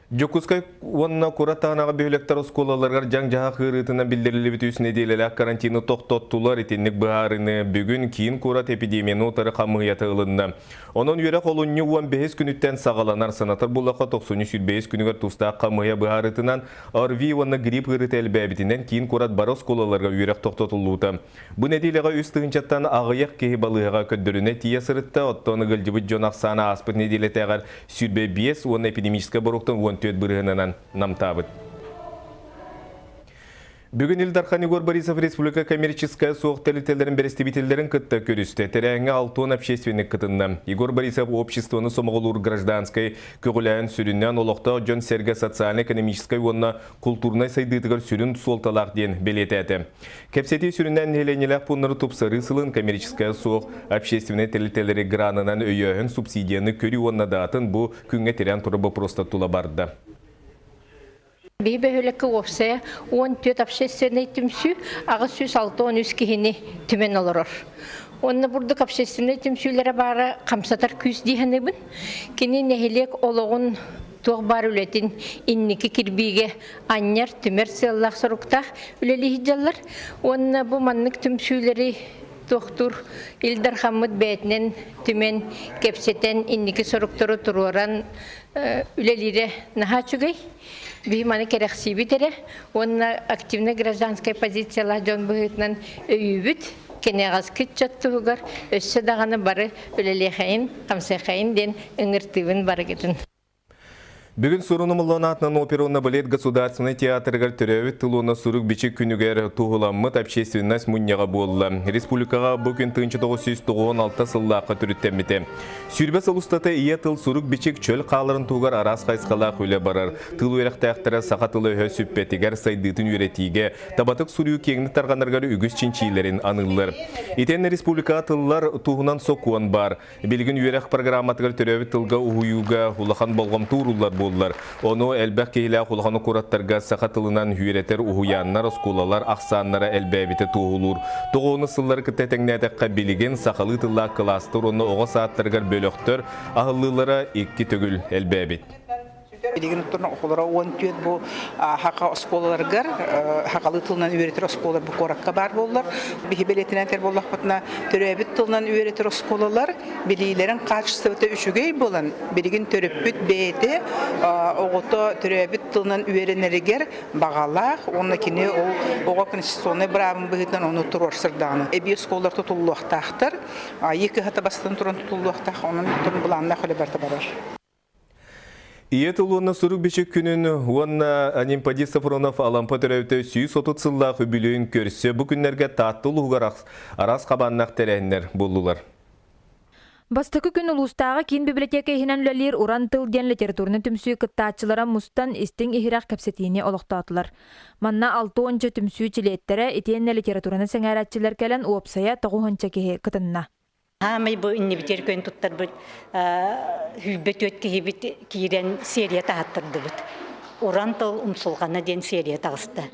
Жокускай онна куратағанаға бөлектар осколаларғар жаң жаға қырытына білдірілі бітүйсін еделелі карантины тоқтоттулар етеннік бұғарыны бүгін кейін курат эпидемияны отары қамығыяты ылынна. Onun yörek olunyu 15 günütten sağalanar sanatır bulaqa 93 günüger tusta qamıya бұғарытынан arvi onна grip ырыты әлбәбітінен кейін курат барос колаларға yörek тоқтотулуыты. Bu nedelеға üst тығынчаттан ағыяқ кейі балығыға көддіріне тия сырытта, оттоны гылжыбыт жон ақсана аспыт неделе тәғар сүрбе 5 он эпидемическа бұруқтан 14 бұрығынан намтабыт. Бүгін Илдархан Игорь Борисов Республика коммерческая соғық тәлітелерін берестебителерін күтті көрісті. Тәрәңі 6 общественник күтінна. Игорь Борисов обществоны сомағылур гражданской көғіләйін сүріннен олықта Джон Серге социально-экономической онына культурнай сайдытығыр сүрін солталақ ден белетәді. Кәпсеті сүріннен неленеләқ бұныры тұпсары сылын коммерческая соғық общественный тәлітелері гранынан өйеғін субсидияны көрі онына датын бұл күнге терен тұрыбы просто тұла барды. Бейбәһүләккә опсая 14 общественный тимсү, агы сүз 6-13 кихини түмен олорор. Онны бурдук общественный тимсүләре бары камсатар күз дихәнебин. Кини нәһилек ологун тоқ бар үлетин инники кирбиге аннар түмер селлах соруктах үлели хиджаллар. Онны бу маннык тимсүләре Доктор Илдар Хаммыд бәйтінен түмен кепсетен инники соруктары тұруаран үлелері наға чүгей. Бейманы керексі бітере. Онына активны гражданская позициялар жон бұғытынан өйібіт. Кенеғаз күт жаттығығар өссі дағаны бары үлелі қайын, қамсы қайын ден үңіртігін бары кетін. Бүгін Сурунумылын атынан оперуына балет государственный театрығар түрәуі тылуына сұрық бечек күнігер туғыламыт общественность мұнияға болы. Республикаға бүкін 1996 сыллаққа түріттемметі. Сүрбе сылыстаты ие тыл сұрық бечек чөл қалырын туғар арас қайсқалақ өлі барар. Тыл өрек тәқтірі сақатылы өй сүппетігер сайдытын үйретіге, табатық сүрүү кеңні тарғанырғары үгіз чинчилерін анылыр. Етен республика тыллар туғынан соқуан бар. Белгін өрек программатығар түрәуі тылға ұғыюға ұлақан болғам турулар Оны әлбәқ кейлі құлғаны құраттарға сақатылынан үйретер ұғыяннар, осколалар, ақсаннара әлбәбеті туғылыр. Тұғыны сыллар күттәтіңнәдіққа білеген сақалы тылла кластыр, оны оға сааттарғар бөліқтір, ағылылары екі төгіл әлбәбет. Билигин турна околора 14 бу хака осколаларгар хакалы тылынан үйретер осколалар бу коракка бар боллар. Бихибелетинентер боллакпатна төрөбүт тылынан үйретер осколалар билилерин качеството үчүгөй болан. Билигин төрөпүт бээте огото төрөбүт тылынан үйренеригер багалак, оннакини ол ого конституционный правын быгытан ону турорсырданы. Эби осколалар тутулуактактыр. Эки хатабастан туран тутулуактак онун турун буланна хөлөбөртө барар. Иетылуына сұрық бешек күнін онна Анимпади Сафронов алампа түрәуті сүйіс отыт сыллағы бүлігін көрсе бұл күнлерге татты ұлығар арас қабаннақ тәрәйінлер болулар. Бастықы күн ұлыстағы кейін библиотека ехінен үлелер уран тыл ден литературны түмсүй кыттаатчылара мустан истің ихирақ кәпсетіне олықтатылар. Манна 6-10 түмсүй чилеттері етенне литературны сәңәратчылар кәлін уапсая тағуғанча кеге кытынна. Хамай бу иннибитер көн туттар бу хүлбет өткебит кирен серия тааттырды бут. Урантыл умсулганы ден серия тагысты.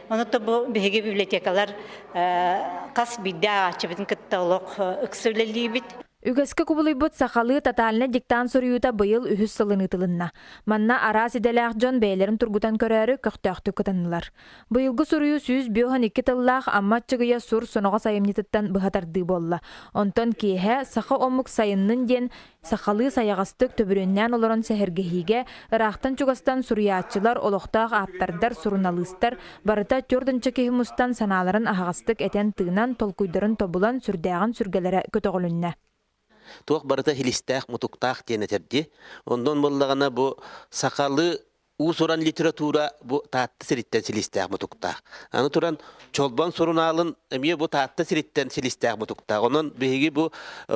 Онута бу беге библиотекалар кас бидда ачыбытын кытталык ыксырлелибит. Үгәскә кубулыйбыт сақалы таталына диктан сұрыюта бұйыл үхіс сылыны тылынна. Манна арас иделәқ жон бәйлерін тұргутан көрәрі көқтәқті күтінлар. Бұйылғы сұрыю сүйіз бүйоған 2 тыллақ амматчығыя сұр соноға сайымнетіттан бұғатарды болла. Онтон кейхе сақы омық сайынның ден сақалы саяғастық төбіріннен оларын сәхіргехиге ырақтан чугастан сұрыячылар олықтақ аптардар сұрыналыстар барыта түрдінші кехімустан саналарын ағастық әтен тыынан толкуйдарын тобулан сүрдәғын сүргелері көтіғылінне. Туақ барыта хилистәқ, мұтуқтақ тенетерді. Ондан болағана бұл сақалы ұсыран литература бұл таатты сіріттен сілістәқ мұтуқтақ. Аны тұран чолбан сұрыналын әмие бұл таатты сіріттен сілістәқ мұтуқтақ. Онын бейгі бұл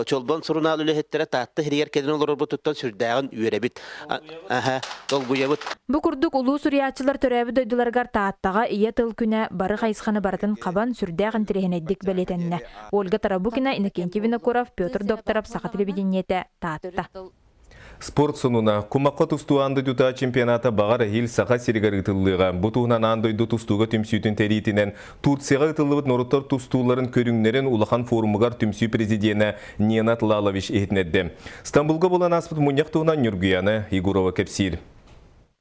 чолбан сұрыналы үліхеттері таатты хирегер кеден олар бұл тұттан сүрдәғын үйеребіт. Долгуябыт. Бұл күрдік ұлу сүриятчылар төрәбі дойдыларғар тааттаға ие тыл күні бары қайсқаны баратын қабан сүрдәғын тірехенеддік бәлетеніне. Ольга Тарабукина, Иннокентий Винокуров, Петр Докторов, Сақа телевидениеті таатта. Спорт сонуна кумаққа тұсту анды дүта чемпионата бағар ел сақа серігар ұтылыға. Бұтуғынан андойды тұстуға түмсүйтін тәритінен Турцияға ұтылыбыт нұрыттар тұстуларын көріңнерін улахан форумығар түмсүй президиені Ненат Лалович ехтінедді. Стамбулға болан аспыт мұнияқтығынан Нюргияны Егорова кәпсир.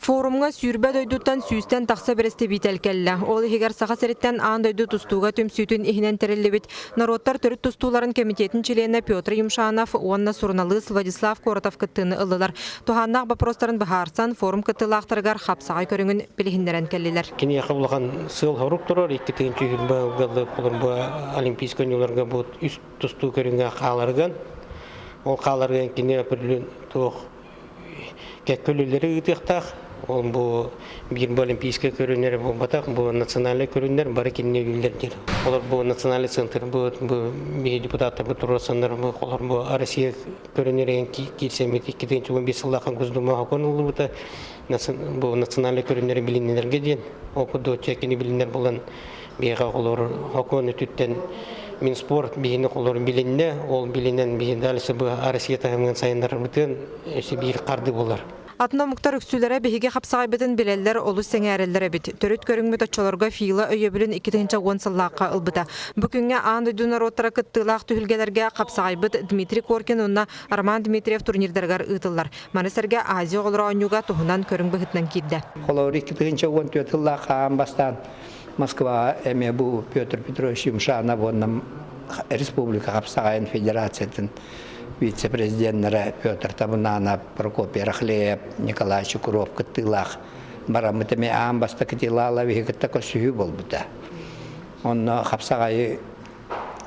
Форумга сүйрбә дойдуттан сүйстен тақса біресте бител келлі. Ол егер саға сәріттен аң дойду тустуға төмсүйтін ихінен тәрелі народтар төріт тустуларын комитетін члены Петр Юмшанов, Онна Сурналыс, Владислав Коротов кыттыны ылылар. Туханнақ бапростарын бағарсан форум кыттылақтырғар қапсағай көріңін білігіндерін келлелер. Кені яқылыған сыл ғаруп тұрар, 2-тігінші ғылғы қолырба олимпийскі өнелерге бұл үст тусту көріңге қаларған. Ол қаларған кені әпірлін тоқ кәккөлілері ұтықтақ. Ол бұл бір олимпийскі көрінер бұл батақ, бұл национальный көрінер бары кеніне үйлердер. Олар бұл национальный центр, бұл депутаттар, бұл тұрасандар, бұл Россия көрінерген келсемет 2015 жылдақын көздіма қақын ұлы бұта. Бұл национальный көрінер білінерге ден. Оқыды чәкені білінер болан бейға қолар қақын үтіттен Минспорт бейіні қолар білінне, ол білінен бейін дәлісі бұл Россия тағымған сайындар бұтын өсі бейір қарды болар. Атына мұқтар үксүлері беге қапсағай бітін білелер олы сәңәрелері біт. Төріт көріңмет отчаларға фиила өйебілін 2-10 сыллаққа ұлбыта. Бүкінге аң дүйдунар оттара кыттылақ түхілгелерге қапсағай біт Дмитрий Коркин онна Роман Дмитриев турнирдергар ұтылар. Манысырге Азия олыра оңюға тұхынан көрің бұғытнан кирді. Қолауыр 2-10 сыллаққа бастан Москва әме бұл Петр Петрович Юмшанов онна Республика Қапсағайын Федерациятын вице-президенттері Петр Табунанов, Прокопий Рахлеев, Николай Чукуров кыттылақ барамытыме аң баста кытылала вегеттақа сүйі бол бұта. Оны Қапсағайы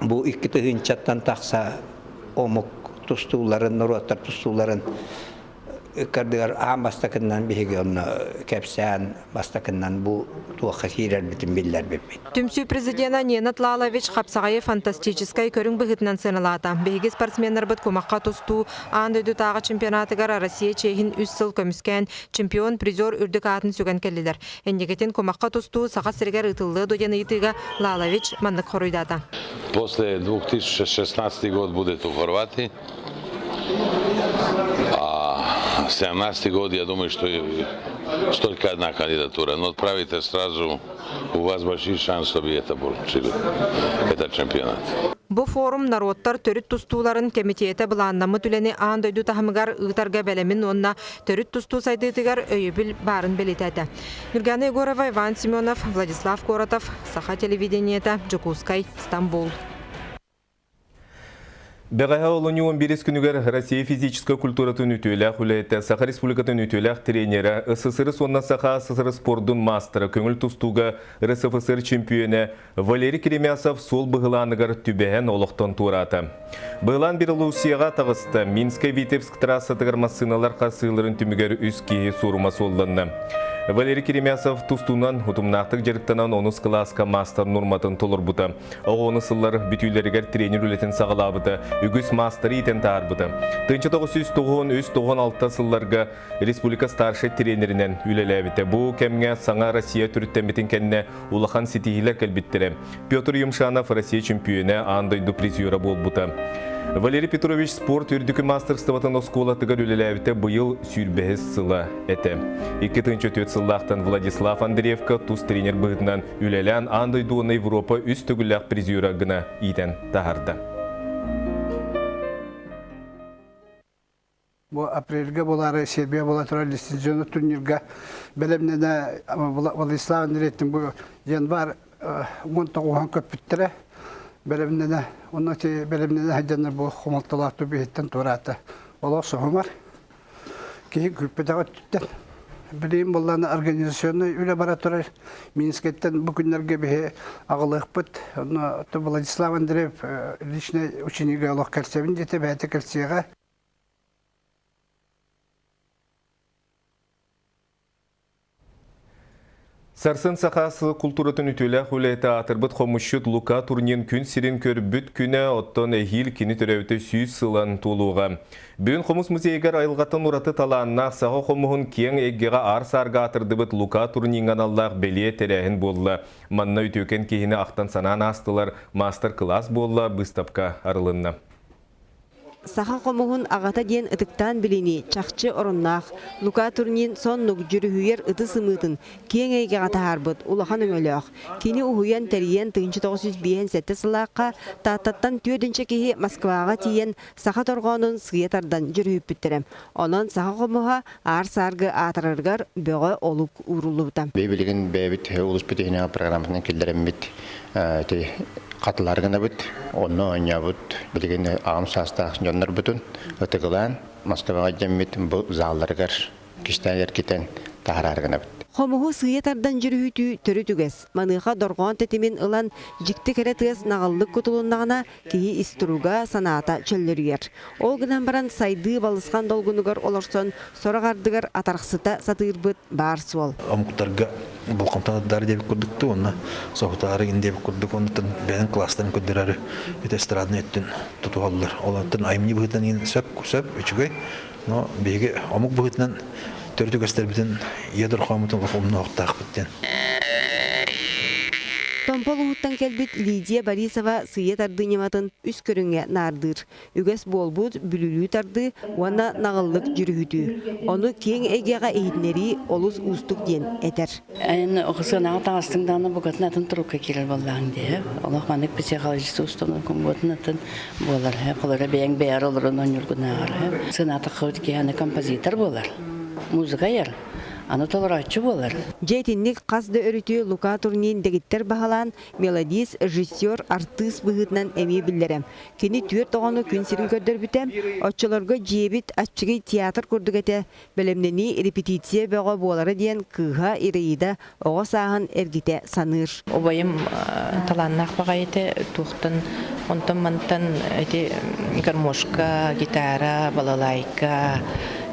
бұл 2-тығынчаттан тақса омық тұстуларын, нұроттар тұстуларын кардыгар аң бастакынан беге оны кәпсән бастакынан бұл туаққа хирер бітін білдер беппейд. Түмсүй президента Ненат Лалович Қапсағайы фантастическай көрің бұғытынан сыналата. Беге спортсменлер бұд көмаққа тұсту аң дөйді тағы чемпионатығар Россия чейхін 3 сыл көміскен чемпион призер үрдік атын сөген келділер. Әндегетін көмаққа тұсту саға сіргер ұтылы дойден ұйтыға Лалович мандық қоройдата. После 2016 год будет у Хорватии. 17 год, я думаю, что только одна кандидатура. Но отправите сразу, у вас большой шанс, чтобы это получили, этот чемпионат. Бұл форум народтар төріт тұстуларын комитеті бұланнамы түлені аң дойду тахымығар ұғытарға бәлемін онна төріт тұсту сайдығытығар өйебіл барын белетәді. Юргана Егорова, Иван Семенов, Владислав Коротов, Саха телевидениеті, Джокускай, Стамбул. Бәғаға олыны 11 күнігер Россия физическая культуратын үтілі құлайты Саха Республикатын үтілі тренері, СССР сонна Саха СССР спордың мастері, көңіл тұстуға РСФСР чемпионы Валерий Кремясов сол бұғыланығыр түбәген олықтан тураты. Бұғылан бір Лусияға тағысты Минск-Витебск трассатығыр массыналар қасыларын түмігер үскеге сұрыма солданды. Валерий Кремясов тустунан хутумнақтық жеріктанан оныс класска мастер норматын толыр бұты. Оғыны сыллар бүтүйлерігер тренер үлетін сағыла бұты, үгіс мастер етен тағыр бұты. 1996 сылларға республика старший тренерінен үлелі біті. Бұл кәмге саңа Россия түріттен бітін кәнне улахан сетихілер кәлбіттірі. Петр Юмшанов Россия чемпионы андойду призера бол бұты. Валерий Петрович спорт үрдікі мастерстватын осколатығыр үлеләвіті бұйыл сүйірбәз сылы әті. 2-4 сыллақтан Владислав Андреевка туз тренер бұғытынан үлелән андойдуына Европа үст түгілләқ призера ғына итен тағарды. Бұл апрельге болары Сербия бола тұрар лицензионы турнирға бәлемнені Владислав Андреевтің бұл январ 19 көппіттірі Бәлемнені, оның бәлемнені әденер бұл құмалтылақты бейттен тұраты. Ола соғымар. Кейін күрпедіға түттен. Білейін боланы организацияны үлі бара тұрар. Минскеттен бүкіндерге бейе ағылық бұд. Владислав Андреев личный ученигі олық кәлсебін дете бәйті кәлсеға. Сарсын сақасы культуратын үтілі құлайты атырбыт қомышыт Лука турнин күн сирин көр бүт күні оттон әйіл кені түрәуті сүйіз сылан толуға. Бүгін қомыс музейгер айылғатын ұраты таланына сағы қомығын кен әггеға арсарға атырдыбыт Лука турнин аналлақ бәлие тәрәхін болы. Манна үтөкен кейіні ақтан санан астылар мастер-класс болы бұстапқа арылынна. саха комугун агата ден ытыктан билини чакчы оруннах Лука Турнин соннук жүрүхүйер ыты сымытын кеңейге гатаарбыт улахан өңөлөөх. Кини ухуян териен 1907 сылаакка тааттаттан түйөдүнче кихи Москвага тиен саха торгонун сыйетардан жүрүхүппүттерем. Онон саха комуга ар саргы атырыргар бөгө олук урулубута. Бейбилигин бейбит улус битиһине программасын килдерембит. Қатылар гына бит, онно оня бит, билген ағым састақ жондар бүтін, өтігілан, Москваға жеммит бұл залларғар, киштен еркетен тағарар гына бит. Хомугу сыйетардан жүрүхүтүү төрү түгес. Маныха доргон тетимин ылан жикти керетес нагаллык кутулуннагына кии истуруга санаата чөллөрүер. Ол гынан баран сайды балысқан долгунугар олорсон сорагардыгар атархсыта сатырбыт бар суол. Амуктарга бұл қамтанаттар деп күрдікті, оны соғытары деп күрдік, онытын бәнін кластарын көддірәрі өте эстрадны өттін тұтуғалылар. Олатын айымны бұғытын ең сөп, өчігай, но беге амук бұғытынан төрді көстер бітін едір қамытын ұмны оқтақ біттен. Томполуғыттан келбіт Лидия Борисова сые тарды нематын үс көріңе нардыр. Үгес болбуд бүлілі тарды, уана нағыллық жүрігіді. Оны кең әгеға әйдінері олыс ұстық ден әтер. Әйін оқысығынаға тағыстыңданы бұғатын атын тұрыққа келер болағын де. Олақ манық психологисті ұстану күн бұғатын атын болар. Қолары бәйін бәйір олар онын үргінағар. Сығыната қауыт кейаны композитор болар. Музыка ер. Аны толырачы болар. Жейтінник қазды өріті Лука Турнин дегіттер бағалан мелодист, режиссер, артист бұғытынан әме білдерем. Кені түйір тоғаны күнсерін көрдір бітем, отчыларға жебіт атчығы театр көрдік әті, бәлемнені репетиция бөға болары ден кыға ирейді оға сағын әргіте саныр. Обайым таланнақ баға еті тұқтын, онтан-мантан гармошка, гитара, балалайка,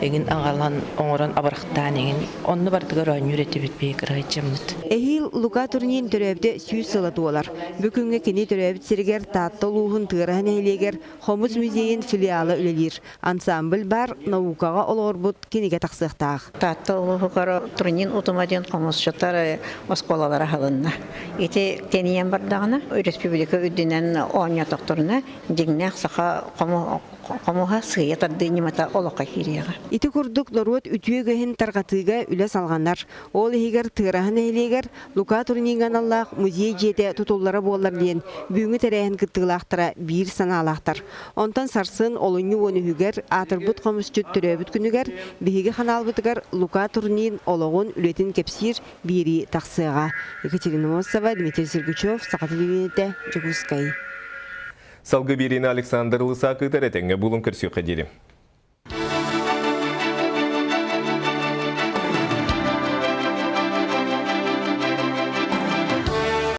эгин аңгалан оңорон абырыктан эгин онны бардыгар ойын үйреті бітпей кырайчамыт. Эхил Лука Турнин төрөбді сүйіз сылаты олар. Бүкінгі кені төрөбіт сіргер татты луғын тығырағын әйлегер Хомус музейін филиалы үлелер. Ансамбль бар наукаға олғыр бұд кенеге тақсықтақ. Татты луғығар Турнин ұтымаден қомысшаттары осколалары халынна. Еті тенейен бардағына республика үдінен оңя тоқтырына дегінәқ сақа қомуға сыя тарды немата олыққа кереға. Ити күрдік Норуот үтүйегіхін тарғатыға үлі салғанар. Ол егер тығырағын әйлегер Лука Турнинған Аллах музей жете тұтулары болар дейін бүгінгі тәрәйін күттігілақтыра бір саналақтар. Онтан сарсын олыны оны үгер атырбұт қомысчыт түрөбіт күнігер бейгі қаналбытығар Лука Турнин олығын үлетін кепсир бері тақсыға. Екатерина Мосова, Дмитрий Сергучев, Сақаты Бейнеті, Жагускай. Салғы берені Александр Лысақы тәрәтіңі бұлын көрсі қадері.